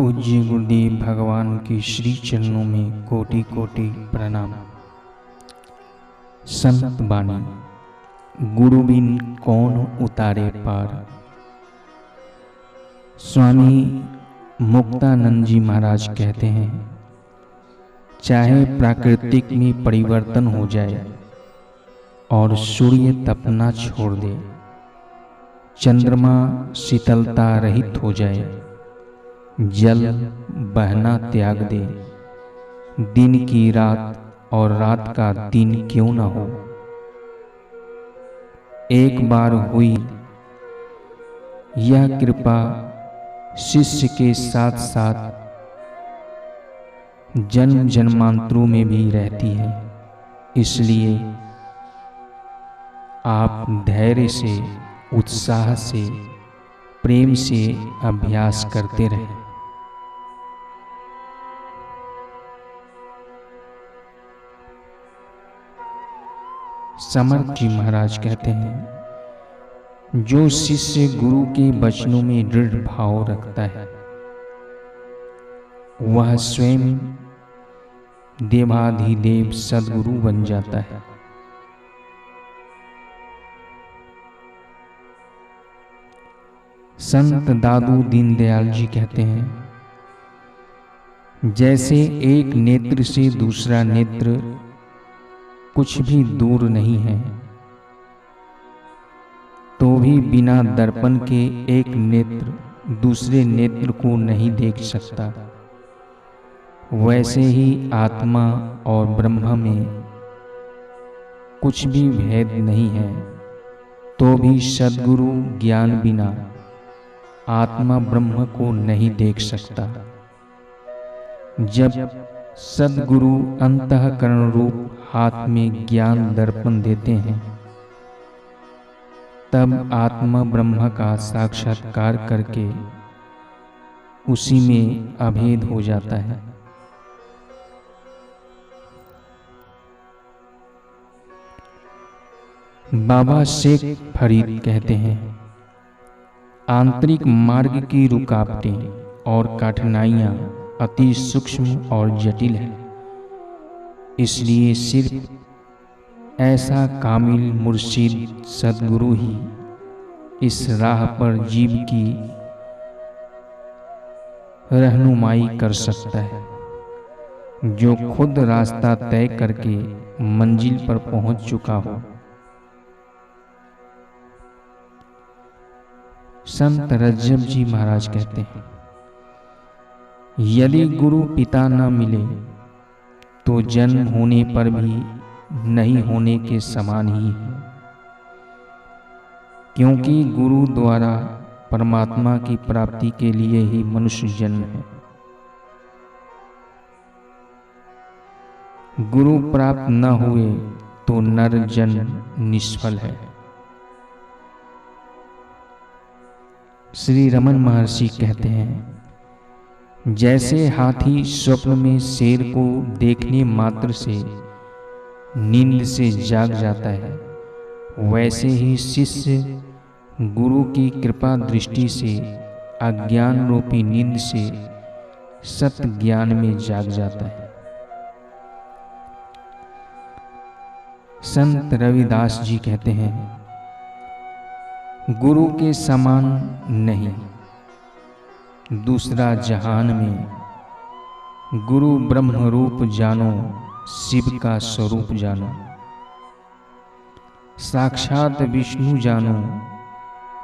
पूज्य गुरुदेव भगवान के श्री चरणों में कोटि कोटि प्रणाम। संत बानी गुरु बिन कौन उतारे पार। स्वामी मुक्तानंद जी महाराज कहते हैं, चाहे प्राकृतिक में परिवर्तन हो जाए और सूर्य तपना छोड़ दे, चंद्रमा शीतलता रहित हो जाए, जल बहना त्याग दे, दिन की रात और रात का दिन क्यों न हो। एक बार हुई यह कृपा शिष्य के साथ साथ जन्म जन्मांतरों में भी रहती है। इसलिए आप धैर्य से, उत्साह से, प्रेम से अभ्यास करते रहें। समर्थ जी महाराज कहते हैं, जो शिष्य गुरु के वचनों में दृढ़ भाव रखता है, वह स्वयं देवाधिदेव सद्गुरु बन जाता है। संत दादू दीनदयाल जी कहते हैं, जैसे एक नेत्र से दूसरा नेत्र कुछ भी दूर नहीं है, तो भी बिना दर्पण के एक नेत्र दूसरे नेत्र को नहीं देख सकता। वैसे ही आत्मा और ब्रह्म में कुछ भी भेद नहीं है, तो भी सद्गुरु ज्ञान बिना आत्मा ब्रह्म को नहीं देख सकता। जब सद्गुरु अंतःकरण रूप हाथ में ज्ञान दर्पण देते हैं, तब आत्मा ब्रह्म का साक्षात्कार करके उसी में अभेद हो जाता है। बाबा शेख फरीद कहते हैं, आंतरिक मार्ग की रुकावटें और कठिनाइयां अति सूक्ष्म और जटिल है। इसलिए सिर्फ ऐसा कामिल मुर्शिद सद्गुरु ही इस राह पर जीव की रहनुमाई कर सकता है, जो खुद रास्ता तय करके मंजिल पर पहुंच चुका हो। संत रज्जब जी महाराज कहते हैं, यदि गुरु पिता न मिले तो जन्म होने पर भी नहीं होने के समान ही है, क्योंकि गुरु द्वारा परमात्मा की प्राप्ति के लिए ही मनुष्य जन्म है। गुरु प्राप्त न हुए तो नर जन्म निष्फल है। श्री रमन महर्षि कहते हैं, जैसे हाथी स्वप्न में शेर को देखने मात्र से नींद से जाग जाता है, वैसे ही शिष्य गुरु की कृपा दृष्टि से अज्ञान रूपी नींद से सत्य ज्ञान में जाग जाता है। संत रविदास जी कहते हैं, गुरु के समान नहीं दूसरा जहान में, गुरु ब्रह्म रूप जानो, शिव का स्वरूप जानो, साक्षात विष्णु जानो,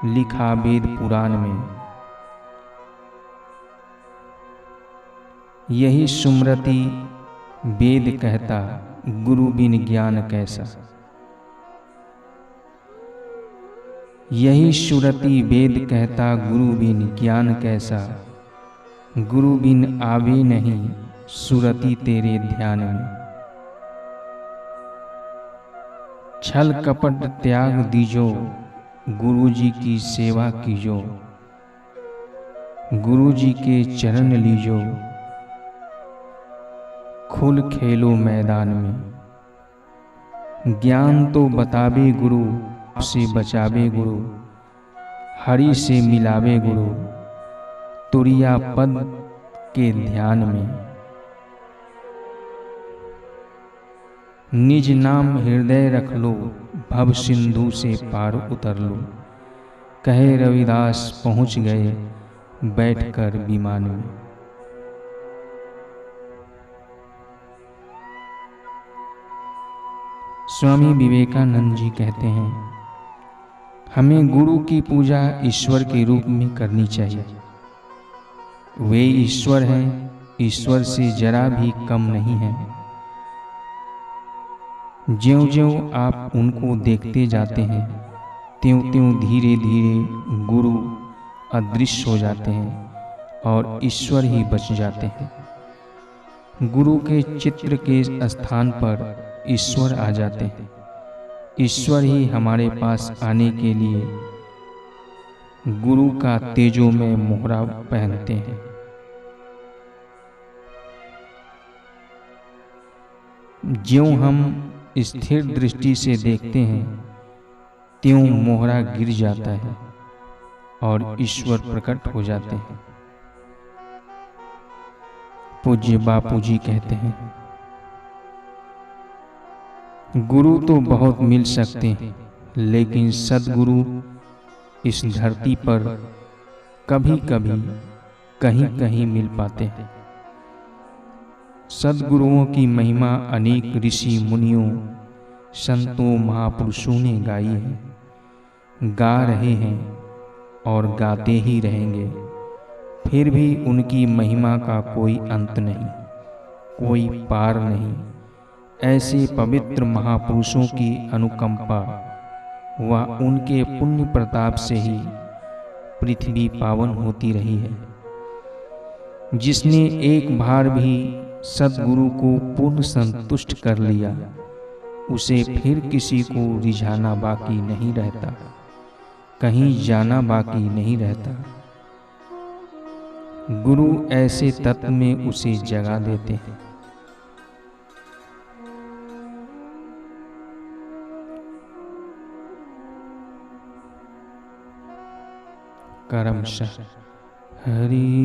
लिखा वेद पुराण में। यही सुमृति वेद कहता, गुरु बिन ज्ञान कैसा। यही सुरति वेद कहता, गुरु बिन ज्ञान कैसा। गुरु बिन आवे नहीं सुरति तेरे ध्यान में। छल कपट त्याग दीजो, गुरु जी की सेवा कीजो, गुरु जी के चरण लीजो, खुल खेलो मैदान में। ज्ञान तो बतावे गुरु, से बचावे गुरु, हरि से मिलावे गुरु, तुरिया पद के ध्यान में। निज नाम हृदय रख लो, भव सिंधु से पार उतर लो। कहे रविदास पहुँच गए बैठकर विमान में। स्वामी विवेकानंद जी कहते हैं, हमें गुरु की पूजा ईश्वर के रूप में करनी चाहिए। वे ईश्वर हैं, ईश्वर से जरा भी कम नहीं हैं। ज्यों-ज्यों आप उनको देखते जाते हैं, त्यों-त्यों धीरे-धीरे गुरु अदृश्य हो जाते हैं और ईश्वर ही बच जाते हैं। गुरु के चित्र के स्थान पर ईश्वर आ जाते हैं। ईश्वर ही हमारे पास आने के लिए गुरु का तेजोमय मोहरा पहनते हैं। ज्यों हम स्थिर दृष्टि से देखते हैं, त्यों मोहरा गिर जाता है और ईश्वर प्रकट हो जाते हैं। पूज्य बापू जी कहते हैं, गुरु तो बहुत मिल सकते हैं, लेकिन सद्गुरु इस धरती पर कभी-कभी कहीं-कहीं मिल पाते हैं। सद्गुरुओं की महिमा अनेक ऋषि मुनियों, संतों, महापुरुषों ने गाई है, गा रहे हैं और गाते ही रहेंगे। फिर भी उनकी महिमा का कोई अंत नहीं, कोई पार नहीं। ऐसे पवित्र महापुरुषों की अनुकंपा व उनके पुण्य प्रताप से ही पृथ्वी पावन होती रही है। जिसने एक बार भी सद्गुरु को पूर्ण संतुष्ट कर लिया, उसे फिर किसी को रिझाना बाकी नहीं रहता, कहीं जाना बाकी नहीं रहता। गुरु ऐसे तत्व में उसे जगा देते हैं। कर्मशः हरि।